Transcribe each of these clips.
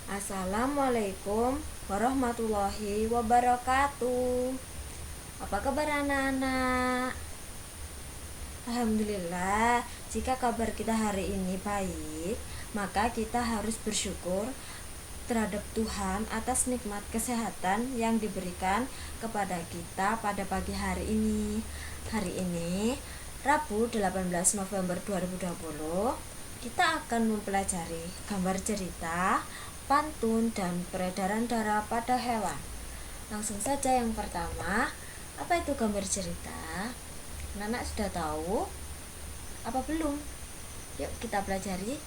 Assalamualaikum warahmatullahi wabarakatuh. Apa kabar anak-anak? Alhamdulillah, jika kabar kita hari ini baik, maka kita harus bersyukur terhadap Tuhan atas nikmat kesehatan yang diberikan kepada kita pada pagi hari ini. Hari ini, Rabu 18 November 2020, kita akan mempelajari gambar cerita, pantun, dan peredaran darah pada hewan. Langsung saja yang pertama, apa itu gambar cerita? Anak-anak sudah tahu? Apa belum? Yuk kita pelajari.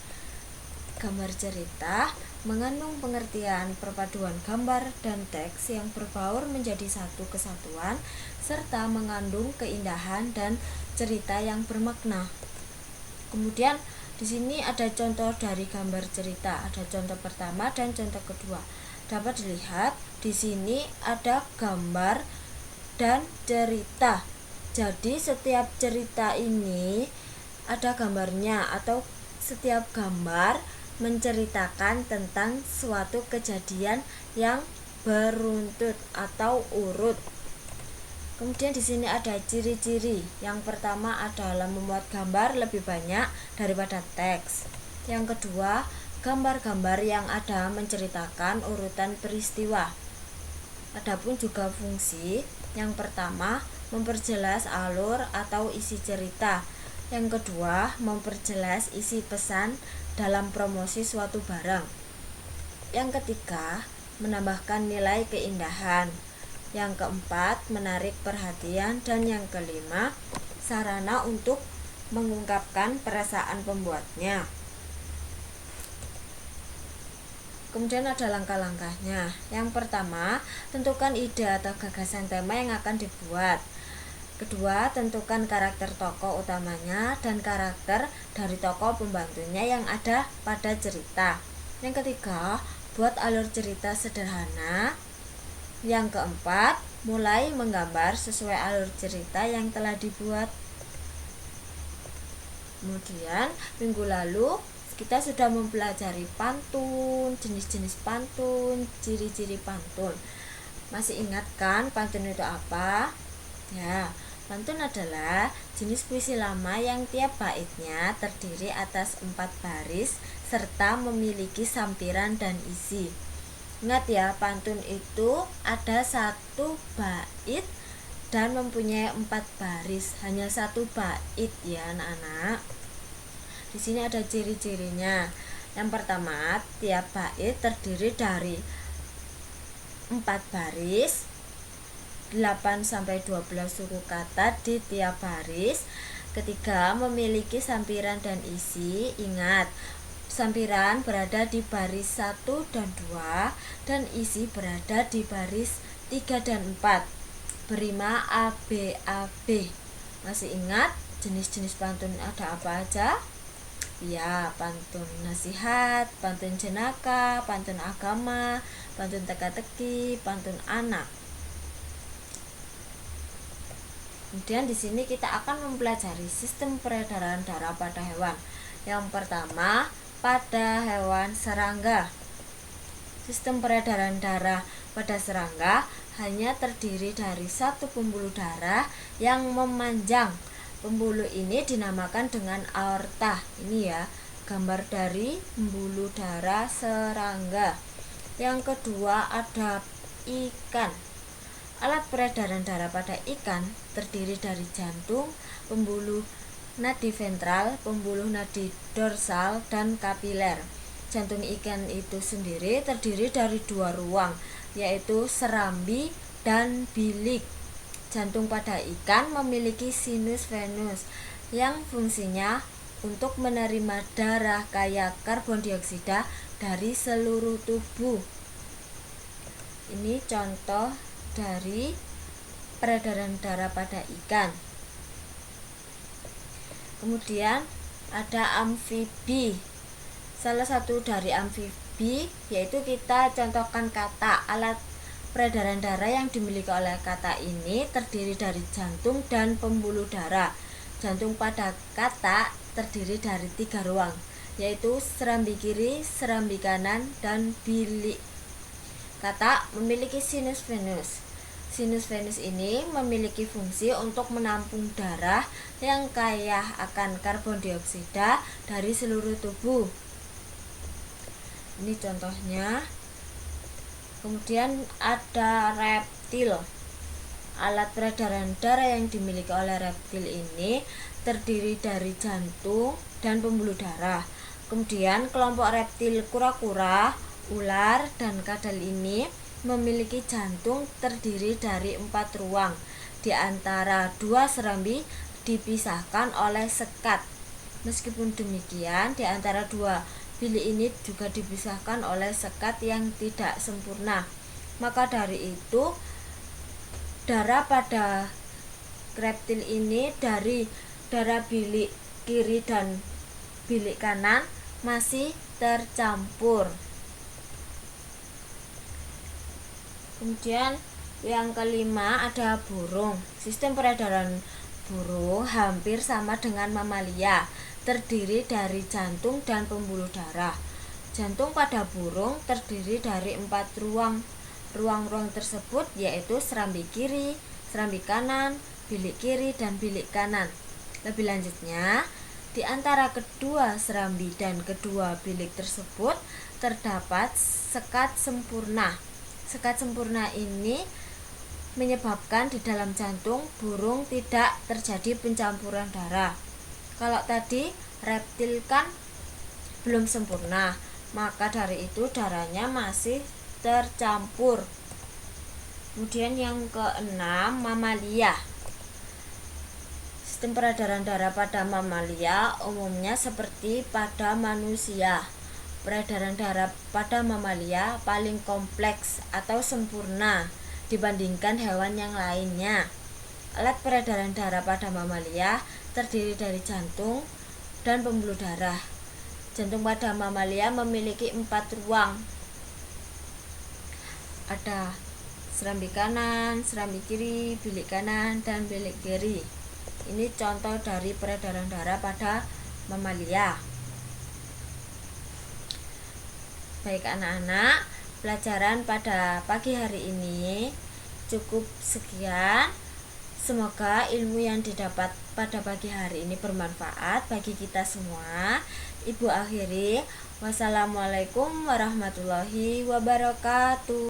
Gambar cerita mengandung pengertian perpaduan gambar dan teks yang berbaur menjadi satu kesatuan serta mengandung keindahan dan cerita yang bermakna. Kemudian di sini ada contoh dari gambar cerita, ada contoh pertama dan contoh kedua. Dapat dilihat di sini ada gambar dan cerita. Jadi setiap cerita ini ada gambarnya atau setiap gambar menceritakan tentang suatu kejadian yang beruntut atau urut. Kemudian di sini ada ciri-ciri. Yang pertama adalah memuat gambar lebih banyak daripada teks. Yang kedua, gambar-gambar yang ada menceritakan urutan peristiwa. Adapun juga fungsi. Yang pertama, memperjelas alur atau isi cerita. Yang kedua, memperjelas isi pesan dalam promosi suatu barang. Yang ketiga, menambahkan nilai keindahan. Yang keempat, menarik perhatian. Dan yang kelima, sarana untuk mengungkapkan perasaan pembuatnya. Kemudian ada langkah-langkahnya. Yang pertama, tentukan ide atau gagasan tema yang akan dibuat. Kedua, tentukan karakter tokoh utamanya dan karakter dari tokoh pembantunya yang ada pada cerita. Yang ketiga, buat alur cerita sederhana. Yang keempat, mulai menggambar sesuai alur cerita yang telah dibuat. Kemudian, minggu lalu kita sudah mempelajari pantun, jenis-jenis pantun, ciri-ciri pantun. Masih ingat kan pantun itu apa? Ya, pantun adalah jenis puisi lama yang tiap baitnya terdiri atas 4 baris serta memiliki sampiran dan isi. Ingat ya, pantun itu ada 1 bait dan mempunyai 4 baris, hanya 1 bait ya anak-anak. Di sini ada ciri-cirinya. Yang pertama, tiap bait terdiri dari 4 baris, 8 sampai 12 suku kata di tiap baris. Ketiga, memiliki sampiran dan isi. Ingat, sampiran berada di baris 1 dan 2 dan isi berada di baris 3 dan 4. Berima ABAB. Masih ingat jenis-jenis pantun ada apa aja? Ya, pantun nasihat, pantun jenaka, pantun agama, pantun teka-teki, pantun anak. Kemudian di sini kita akan mempelajari sistem peredaran darah pada hewan. Yang pertama, pada hewan serangga. Sistem peredaran darah pada serangga hanya terdiri dari 1 pembuluh darah yang memanjang. Pembuluh ini dinamakan dengan aorta. Ini ya, gambar dari pembuluh darah serangga. Yang kedua ada ikan. Alat peredaran darah pada ikan terdiri dari jantung, pembuluh nadi ventral, pembuluh nadi dorsal, dan kapiler. Jantung ikan itu sendiri terdiri dari 2 ruang, yaitu serambi dan bilik. Jantung pada ikan memiliki sinus venus yang fungsinya untuk menerima darah kaya karbon dioksida dari seluruh tubuh. Ini contoh dari peredaran darah pada ikan. Kemudian ada amfibi. Salah satu dari amfibi yaitu kita contohkan kata. Alat peredaran darah yang dimiliki oleh kata ini terdiri dari jantung dan pembuluh darah. Jantung pada kata terdiri dari 3 ruang, yaitu serambi kiri, serambi kanan, dan bilik. Kata memiliki sinus venus. Sinus venus ini memiliki fungsi untuk menampung darah yang kaya akan karbon dioksida dari seluruh tubuh. Ini contohnya. Kemudian ada reptil. Alat peredaran darah yang dimiliki oleh reptil ini terdiri dari jantung dan pembuluh darah. Kemudian kelompok reptil kura-kura, ular, dan kadal ini memiliki jantung terdiri dari 4 ruang. Di antara 2 serambi dipisahkan oleh sekat. Meskipun demikian, di antara 2 bilik ini juga dipisahkan oleh sekat yang tidak sempurna. Maka dari itu, darah pada reptil ini dari darah bilik kiri dan bilik kanan masih tercampur. Kemudian yang kelima ada burung. Sistem peredaran burung hampir sama dengan mamalia, terdiri dari jantung dan pembuluh darah. Jantung pada burung terdiri dari 4 ruang. Ruang-ruang tersebut yaitu serambi kiri, serambi kanan, bilik kiri, dan bilik kanan. Lebih lanjutnya, di antara kedua serambi dan kedua bilik tersebut terdapat sekat sempurna. Sekat sempurna ini menyebabkan di dalam jantung burung tidak terjadi pencampuran darah. Kalau tadi reptil kan belum sempurna, maka dari itu darahnya masih tercampur. Kemudian yang keenam, mamalia. Sistem peredaran darah pada mamalia umumnya seperti pada manusia. Peredaran darah pada mamalia paling kompleks atau sempurna dibandingkan hewan yang lainnya. Alat peredaran darah pada mamalia terdiri dari jantung dan pembuluh darah. Jantung pada mamalia memiliki 4 ruang. Ada serambi kanan, serambi kiri, bilik kanan, dan bilik kiri. Ini contoh dari peredaran darah pada mamalia. Baik anak-anak, pelajaran pada pagi hari ini cukup sekian. Semoga ilmu yang didapat pada pagi hari ini bermanfaat bagi kita semua. Ibu akhiri, wassalamualaikum warahmatullahi wabarakatuh.